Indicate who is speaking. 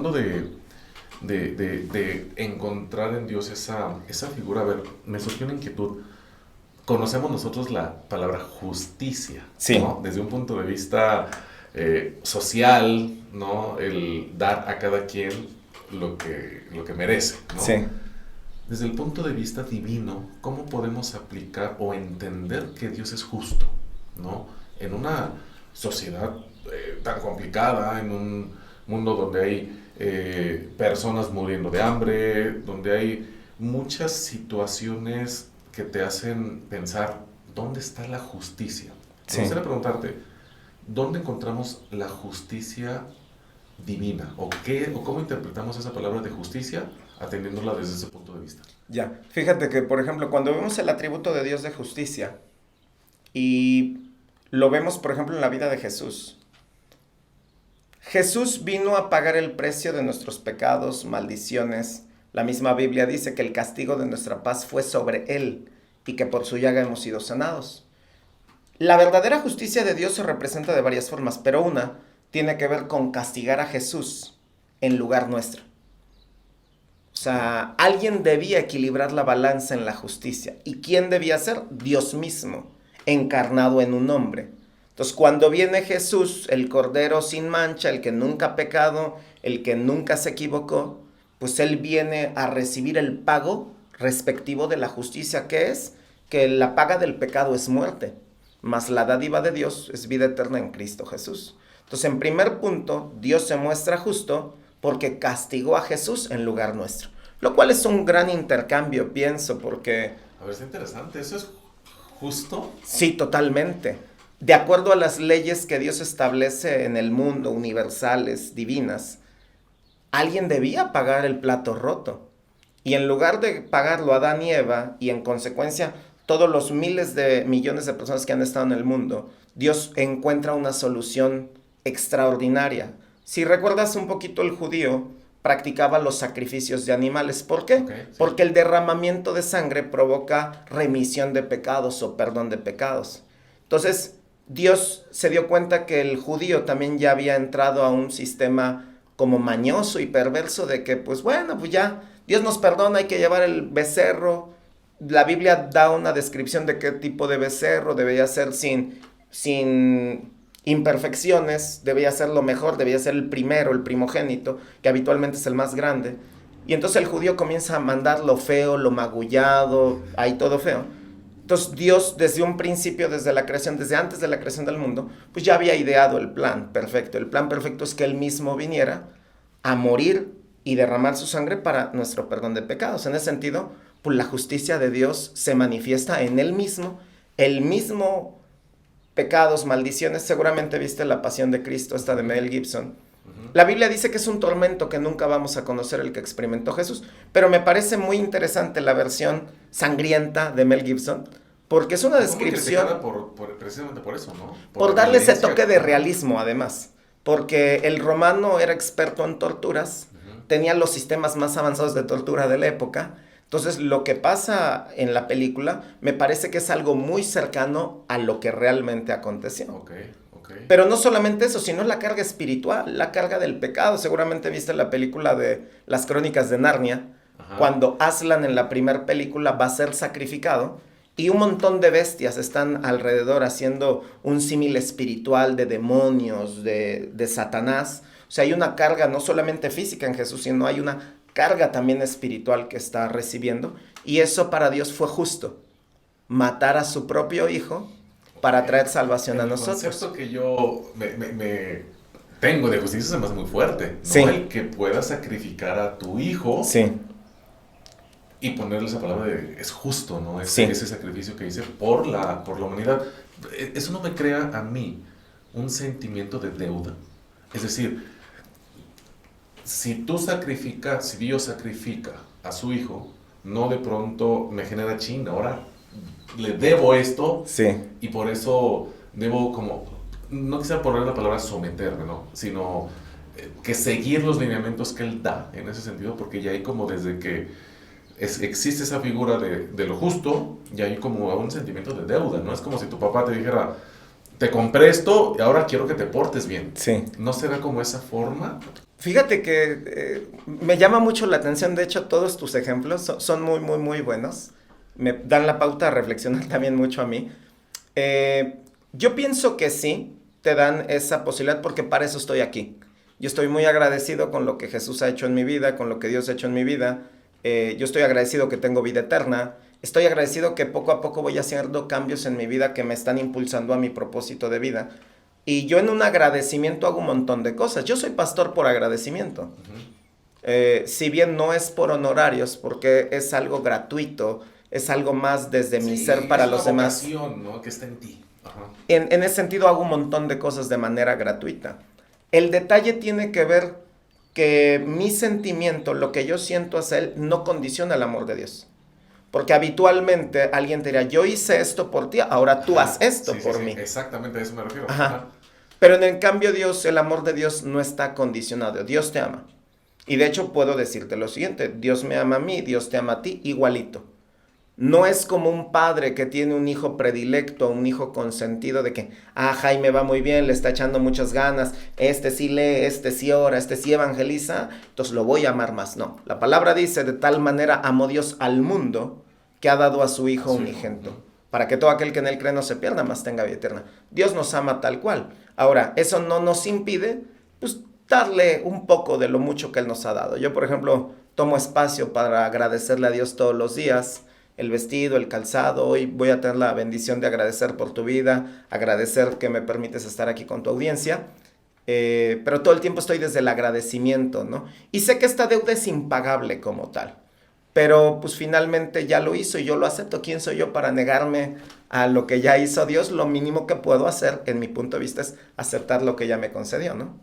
Speaker 1: hablando de encontrar en Dios esa figura, a ver, me surgió una inquietud. Conocemos nosotros la palabra justicia,
Speaker 2: Sí.
Speaker 1: ¿no? Desde un punto de vista social, ¿no? El dar a cada quien lo que merece, ¿no?
Speaker 2: Sí.
Speaker 1: Desde el punto de vista divino, ¿cómo podemos aplicar o entender que Dios es justo, ¿no? En una sociedad tan complicada, en un mundo donde hay personas muriendo de hambre, donde hay muchas situaciones que te hacen pensar, ¿dónde está la justicia? Me
Speaker 2: Sí.
Speaker 1: gustaría preguntarte, ¿dónde encontramos la justicia divina? ¿O cómo interpretamos esa palabra de justicia atendiéndola desde ese punto de vista?
Speaker 2: Ya, fíjate que, por ejemplo, cuando vemos el atributo de Dios de justicia y lo vemos, por ejemplo, en la vida de Jesús. Jesús vino a pagar el precio de nuestros pecados, maldiciones. La misma Biblia dice que el castigo de nuestra paz fue sobre él y que por su llaga hemos sido sanados. La verdadera justicia de Dios se representa de varias formas, pero una tiene que ver con castigar a Jesús en lugar nuestro. O sea, alguien debía equilibrar la balanza en la justicia. ¿Y quién debía ser? Dios mismo, encarnado en un hombre. Entonces, cuando viene Jesús, el Cordero sin mancha, el que nunca ha pecado, el que nunca se equivocó, pues Él viene a recibir el pago respectivo de la justicia, que es que la paga del pecado es muerte, mas la dádiva de Dios es vida eterna en Cristo Jesús. Entonces, en primer punto, Dios se muestra justo porque castigó a Jesús en lugar nuestro. Lo cual es un gran intercambio, pienso, porque...
Speaker 1: A ver, está interesante, ¿eso es justo?
Speaker 2: Sí, totalmente. De acuerdo a las leyes que Dios establece en el mundo, universales, divinas, alguien debía pagar el plato roto. Y en lugar de pagarlo Adán y Eva, y en consecuencia todos los miles de millones de personas que han estado en el mundo, Dios encuentra una solución extraordinaria. Si recuerdas un poquito, el judío practicaba los sacrificios de animales. ¿Por qué?
Speaker 1: Okay, sí.
Speaker 2: Porque el derramamiento de sangre provoca remisión de pecados o perdón de pecados. Entonces, Dios se dio cuenta que el judío también ya había entrado a un sistema como mañoso y perverso de que, pues bueno, pues ya, Dios nos perdona, hay que llevar el becerro. La Biblia da una descripción de qué tipo de becerro debería ser sin imperfecciones, debía ser lo mejor, debía ser el primero, el primogénito, que habitualmente es el más grande. Y entonces el judío comienza a mandar lo feo, lo magullado, ahí todo feo. Entonces Dios desde un principio, desde la creación, desde antes de la creación del mundo, pues ya había ideado el plan perfecto. El plan perfecto es que Él mismo viniera a morir y derramar su sangre para nuestro perdón de pecados. En ese sentido, pues la justicia de Dios se manifiesta en Él mismo. El mismo pecados, maldiciones, seguramente viste La Pasión de Cristo, esta de Mel Gibson. La Biblia dice que es un tormento que nunca vamos a conocer el que experimentó Jesús, pero me parece muy interesante la versión sangrienta de Mel Gibson, porque es una descripción...
Speaker 1: Precisamente por eso, ¿no?
Speaker 2: Por darle ese toque de realismo, además, porque el romano era experto en torturas, tenía los sistemas más avanzados de tortura de la época. Entonces, lo que pasa en la película me parece que es algo muy cercano a lo que realmente aconteció.
Speaker 1: Okay.
Speaker 2: Pero no solamente eso, sino la carga espiritual, la carga del pecado. Seguramente viste la película de Las Crónicas de Narnia, cuando Aslan en la primera película va a ser sacrificado y un montón de bestias están alrededor haciendo un símil espiritual de demonios, de Satanás. O sea, hay una carga no solamente física en Jesús, sino hay una carga también espiritual que está recibiendo. Y eso para Dios fue justo, matar a su propio hijo para traer salvación a nosotros.
Speaker 1: El concepto que yo me tengo de justicia se me hace muy fuerte, ¿no?
Speaker 2: Sí.
Speaker 1: El que puedas sacrificar a tu hijo,
Speaker 2: sí,
Speaker 1: y ponerle esa palabra de es justo, ¿no?
Speaker 2: Sí.
Speaker 1: Ese sacrificio que hice por la humanidad. Eso no me crea a mí un sentimiento de deuda. Es decir, si Dios sacrifica a su hijo, no de pronto me genera chinga, ahora le debo esto,
Speaker 2: sí,
Speaker 1: y por eso debo como, no quisiera poner la palabra someterme, ¿no? Sino que seguir los lineamientos que él da en ese sentido, porque ya hay como desde que existe esa figura de lo justo, ya hay como un sentimiento de deuda, ¿no? Es como si tu papá te dijera, te compré esto y ahora quiero que te portes bien.
Speaker 2: Sí.
Speaker 1: ¿No será como esa forma?
Speaker 2: Fíjate que me llama mucho la atención, de hecho todos tus ejemplos son muy, muy, muy buenos. Me dan la pauta a reflexionar también mucho a mí. Yo pienso que sí, te dan esa posibilidad porque para eso estoy aquí. Yo estoy muy agradecido con lo que Jesús ha hecho en mi vida, con lo que Dios ha hecho en mi vida. Yo estoy agradecido que tengo vida eterna. Estoy agradecido que poco a poco voy haciendo cambios en mi vida que me están impulsando a mi propósito de vida. Y yo en un agradecimiento hago un montón de cosas. Yo soy pastor por agradecimiento. Si bien no es por honorarios, porque es algo gratuito, es algo más desde mi ser para los demás.
Speaker 1: Es una vocación, ¿no? Que está en ti. Ajá.
Speaker 2: En ese sentido hago un montón de cosas de manera gratuita. El detalle tiene que ver que mi sentimiento, lo que yo siento hacia él, no condiciona el amor de Dios. Porque habitualmente alguien te dirá, yo hice esto por ti, ahora tú haz esto por mí.
Speaker 1: Exactamente, a eso me refiero.
Speaker 2: Ajá. Pero en el cambio Dios, el amor de Dios no está condicionado. Dios te ama. Y de hecho puedo decirte lo siguiente, Dios me ama a mí, Dios te ama a ti, igualito. No es como un padre que tiene un hijo predilecto, un hijo consentido de que, Jaime va muy bien, le está echando muchas ganas, este sí lee, este sí ora, este sí evangeliza, entonces lo voy a amar más. No, la palabra dice, de tal manera amó Dios al mundo que ha dado a su hijo unigénito, para que todo aquel que en él cree no se pierda, mas tenga vida eterna. Dios nos ama tal cual. Ahora, eso no nos impide, pues, darle un poco de lo mucho que él nos ha dado. Yo, por ejemplo, tomo espacio para agradecerle a Dios todos los días, el vestido, el calzado. Hoy voy a tener la bendición de agradecer por tu vida, agradecer que me permites estar aquí con tu audiencia, pero todo el tiempo estoy desde el agradecimiento, ¿no? Y sé que esta deuda es impagable como tal, pero pues finalmente ya lo hizo y yo lo acepto. ¿Quién soy yo para negarme a lo que ya hizo Dios? Lo mínimo que puedo hacer, en mi punto de vista, es aceptar lo que ya me concedió, ¿no?